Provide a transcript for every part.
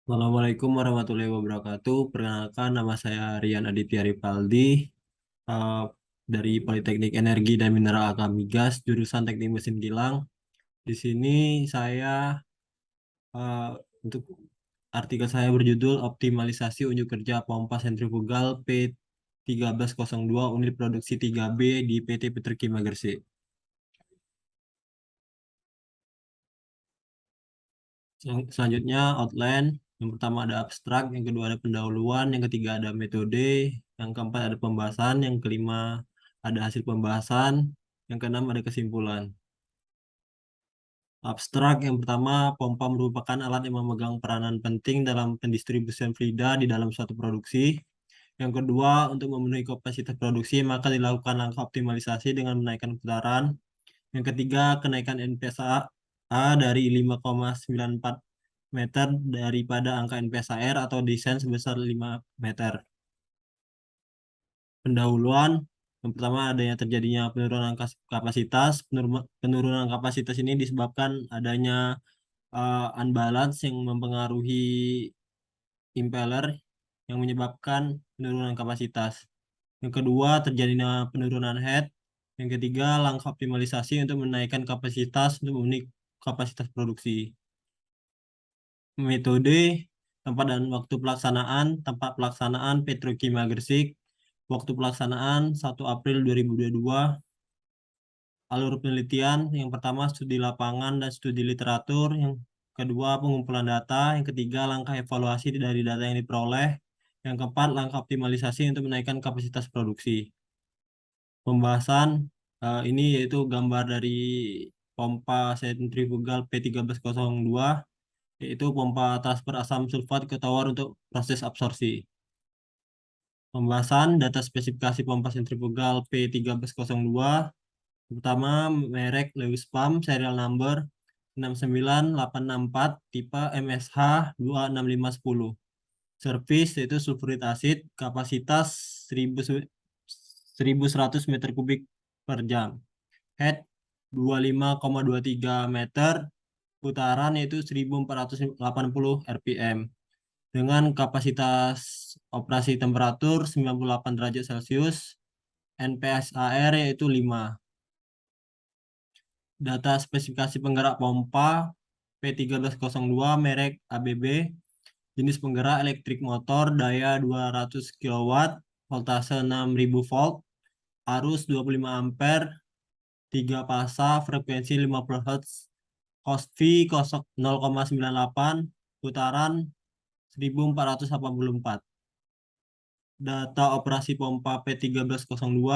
Assalamualaikum warahmatullahi wabarakatuh. Perkenalkan, nama saya Rian Aditya Ripaldi, eh, dari Politeknik Energi dan Mineral Alka Migas, jurusan Teknik Mesin Kilang. Di sini saya eh, untuk artikel saya berjudul Optimalisasi Unjuk Kerja Pompa Sentrifugal P1302 Unit Produksi 3B di PT Petrokimia Gresik. Selanjutnya outline. Yang pertama ada abstrak, yang kedua ada pendahuluan, yang ketiga ada metode, yang keempat ada pembahasan, yang kelima ada hasil pembahasan, yang keenam ada kesimpulan. Abstrak yang pertama, pompa merupakan alat yang memegang peranan penting dalam pendistribusian fluida di dalam suatu produksi. Yang kedua, untuk memenuhi kapasitas produksi, maka dilakukan langkah optimalisasi dengan menaikkan putaran. Yang ketiga, kenaikan NPSA dari 5,94 meter daripada angka NPSAR atau desain sebesar 5 meter. Pendahuluan, yang pertama adanya terjadinya penurunan kapasitas. Penurunan kapasitas ini disebabkan adanya unbalance yang mempengaruhi impeller yang menyebabkan penurunan kapasitas. Yang kedua, terjadinya penurunan head. Yang ketiga, langkah optimalisasi untuk menaikkan kapasitas untuk memenuhi kapasitas produksi. Metode, tempat dan waktu pelaksanaan, tempat pelaksanaan Petrokimia Gresik, waktu pelaksanaan 1 April 2022, alur penelitian, yang pertama studi lapangan dan studi literatur, yang kedua pengumpulan data, yang ketiga langkah evaluasi dari data yang diperoleh, yang keempat langkah optimalisasi untuk menaikkan kapasitas produksi. Pembahasan ini yaitu gambar dari pompa sentrifugal P1302, yaitu pompa transfer asam sulfat ke tower untuk proses absorpsi. Pembahasan data spesifikasi pompa sentrifugal P1302. Pertama, merek Lewis Pump, serial number 69864, tipe MSH 26510. Service yaitu sulfurid acid, kapasitas 1100 meter kubik per jam. Head 25,23 meter, putaran yaitu 1480 rpm. Dengan kapasitas operasi temperatur 98 derajat Celcius, NPSAR yaitu 5. Data spesifikasi penggerak pompa P1302 merek ABB, jenis penggerak elektrik motor, daya 200 kW, voltase 6000 volt, arus 25 ampere, 3 fasa, frekuensi 50 Hz, Cosv 0,98, putaran 1484. Data operasi pompa P1302,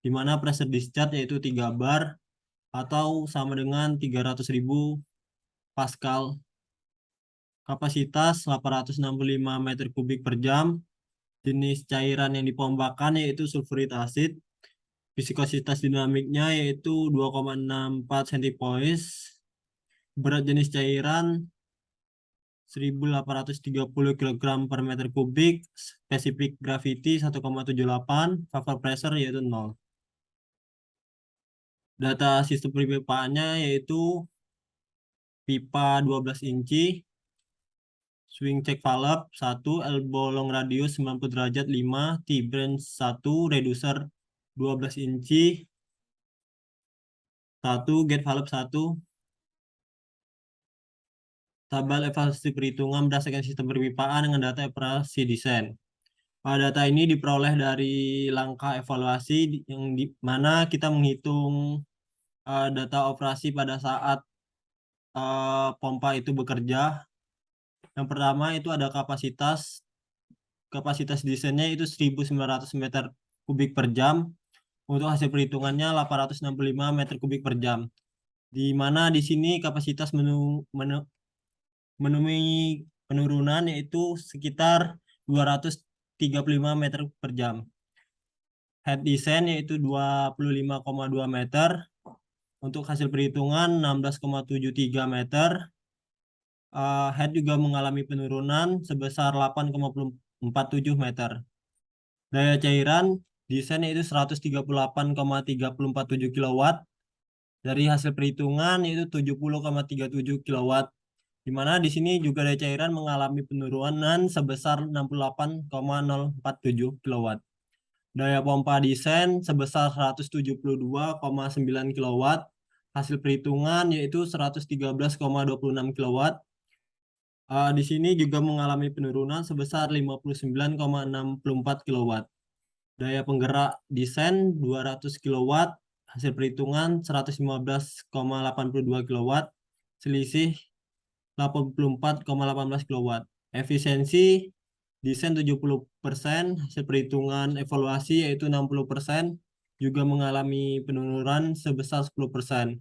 di mana pressure discharge yaitu 3 bar atau sama dengan 300.000 Pascal. Kapasitas 865 meter kubik per jam. Jenis cairan yang dipompakan yaitu sulfurid acid. Viskositas dinamiknya yaitu 2,64 centipoise. Berat jenis cairan 1830 kg per meter kubik. Specific gravity 1,78. Vapor pressure yaitu 0. Data sistem pipaannya yaitu pipa 12 inci, swing check valve 1, elbow long radius 90 derajat 5, T-branch 1, reducer 12 inci 1, gate valve 1. Tabel evaluasi perhitungan berdasarkan sistem perpipaan dengan data operasi desain. Data ini diperoleh dari langkah evaluasi yang di mana kita menghitung data operasi pada saat pompa itu bekerja. Yang pertama itu ada kapasitas desainnya itu 1900 meter kubik per jam. Untuk hasil perhitungannya 865 meter kubik per jam. Di mana di sini kapasitas menemui penurunan yaitu sekitar 235 meter per jam. Head design yaitu 25,2 meter. Untuk hasil perhitungan 16,73 meter. Head juga mengalami penurunan sebesar 8,47 meter. Daya cairan desain yaitu 138,3047 kW. Dari hasil perhitungan yaitu 70,37 kW. di mana di sini juga daya cairan mengalami penurunan sebesar 68,047 kW. Daya pompa desain sebesar 172,9 kW. Hasil perhitungan yaitu 113,26 kW. Di sini juga mengalami penurunan sebesar 59,64 kW. Daya penggerak desain 200 kW. Hasil perhitungan 115,82 kW. Selisih 84,18 kW. Efisiensi desain 70%, hasil perhitungan evaluasi yaitu 60%, juga mengalami penurunan sebesar 10%.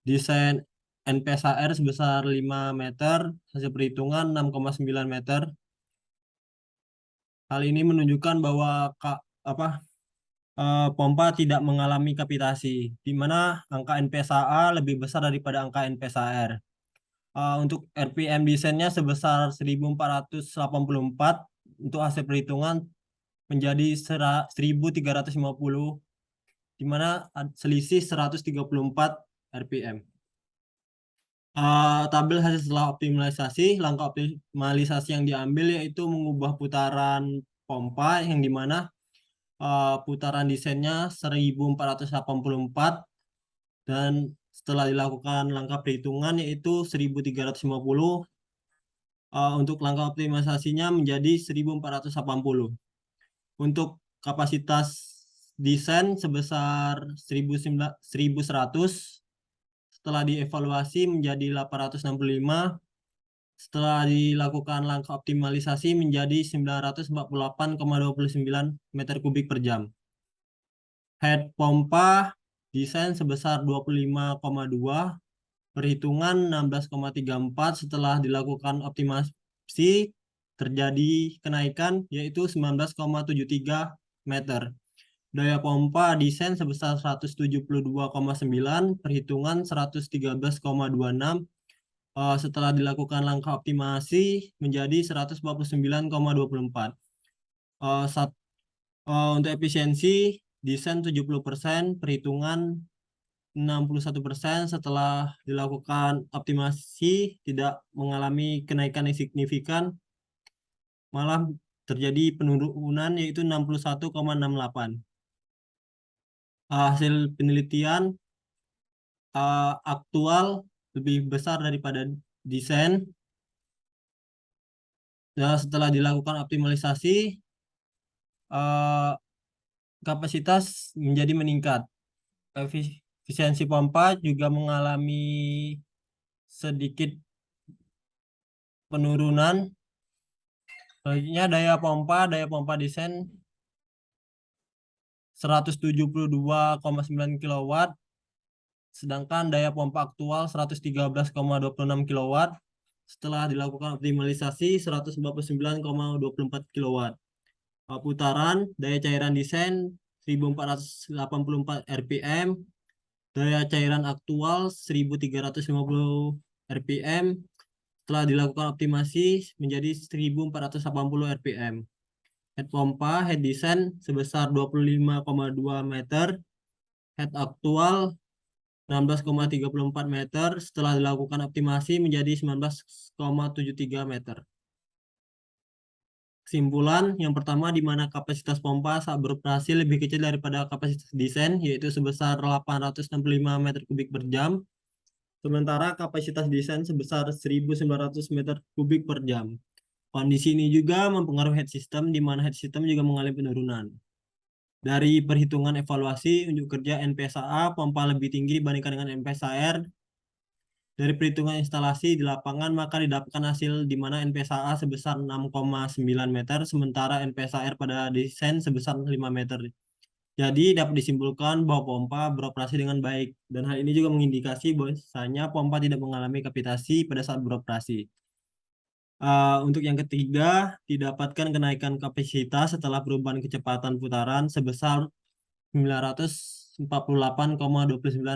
Desain NPSAR sebesar 5 meter, hasil perhitungan 6,9 meter. Hal ini menunjukkan bahwa pompa tidak mengalami kapitasi, di mana angka NPSAA lebih besar daripada angka NPSAR. Untuk RPM desainnya sebesar 1484, untuk hasil perhitungan menjadi 1350, di mana selisih 134 RPM. Tabel hasil setelah optimalisasi, langkah optimalisasi yang diambil yaitu mengubah putaran pompa yang dimana putaran desainnya 1484, dan setelah dilakukan langkah perhitungan yaitu 1350, untuk langkah optimalisasinya menjadi 1480. Untuk kapasitas desain sebesar 1100, setelah dievaluasi menjadi 865, setelah dilakukan langkah optimalisasi menjadi 948,29 meter kubik per jam. Head pompa desain sebesar 25,2, perhitungan 16,34, setelah dilakukan optimasi terjadi kenaikan yaitu 19,73 meter. Daya pompa desain sebesar 172,9, perhitungan 113,26, setelah dilakukan langkah optimasi menjadi 149,24. Untuk efisiensi desain 70%, perhitungan 61%, setelah dilakukan optimasi tidak mengalami kenaikan yang signifikan, malah terjadi penurunan yaitu 61,68. Hasil penelitian aktual lebih besar daripada desain. Nah, setelah dilakukan optimalisasi, kapasitas menjadi meningkat. Efisiensi pompa juga mengalami sedikit penurunan. Selanjutnya daya pompa desain 172,9 kW, sedangkan daya pompa aktual 113,26 kW. Setelah dilakukan optimalisasi 149,24 kW. Putaran daya cairan desain 1484 RPM, daya cairan aktual 1350 RPM. Setelah dilakukan optimasi menjadi 1480 RPM. Head pompa, head desain sebesar 25,2 meter, head aktual 16,34 meter, setelah dilakukan optimasi menjadi 19,73 meter. Kesimpulan, yang pertama, di mana kapasitas pompa saat beroperasi lebih kecil daripada kapasitas desain, yaitu sebesar 865 meter kubik per jam, sementara kapasitas desain sebesar 1900 meter kubik per jam. Kondisi ini juga mempengaruhi head system, di mana head system juga mengalami penurunan. Dari perhitungan evaluasi unjuk kerja NPSAA, pompa lebih tinggi dibandingkan dengan NPSAR. Dari perhitungan instalasi di lapangan, maka didapatkan hasil di mana NPSAA sebesar 6,9 meter, sementara NPSAR pada desain sebesar 5 meter. Jadi dapat disimpulkan bahwa pompa beroperasi dengan baik, dan hal ini juga mengindikasi bahwasanya pompa tidak mengalami kapitasi pada saat beroperasi. Untuk yang ketiga, didapatkan kenaikan kapasitas setelah perubahan kecepatan putaran sebesar 948,29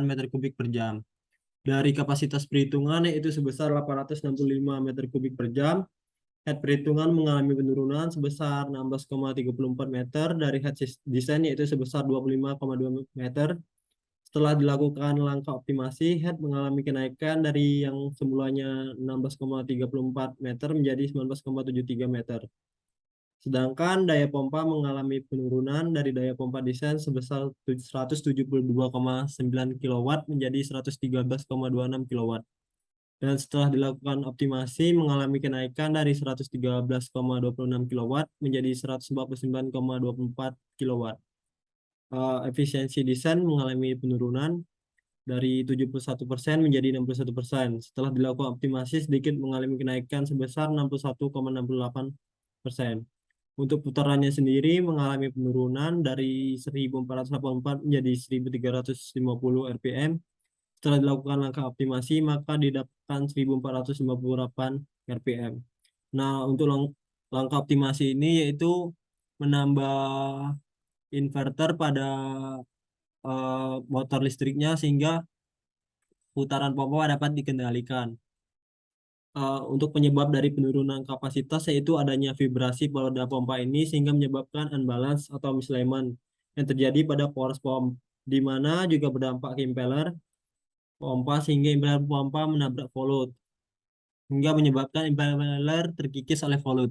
meter kubik per jam. Dari kapasitas perhitungan yaitu sebesar 865 meter kubik per jam, head perhitungan mengalami penurunan sebesar 16,34 meter, dari head design yaitu sebesar 25,2 meter. Setelah dilakukan langkah optimasi, head mengalami kenaikan dari yang semulanya 16,34 meter menjadi 19,73 meter. Sedangkan daya pompa mengalami penurunan dari daya pompa desain sebesar 172,9 kW menjadi 113,26 kW. Dan setelah dilakukan optimasi mengalami kenaikan dari 113,26 kW menjadi 149,24 kW. Efisiensi desain mengalami penurunan dari 71% menjadi 61%. Setelah dilakukan optimasi sedikit mengalami kenaikan sebesar 61,68%. Untuk putarannya sendiri mengalami penurunan dari 1484 menjadi 1350 rpm. Setelah dilakukan langkah optimasi, maka didapatkan 1458 rpm. Nah, untuk langkah optimasi ini yaitu menambah inverter pada motor listriknya sehingga putaran pompa dapat dikendalikan. Untuk penyebab dari penurunan kapasitas yaitu adanya vibrasi pada pompa ini sehingga menyebabkan unbalance atau misalignment yang terjadi pada force pump, di mana juga berdampak ke impeller pompa sehingga impeller pompa menabrak volute hingga menyebabkan impeller terkikis oleh volute.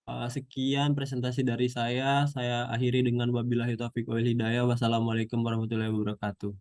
Sekian presentasi dari saya. Saya akhiri dengan wabillahi taufiq wal hidayah. Wassalamualaikum warahmatullahi wabarakatuh.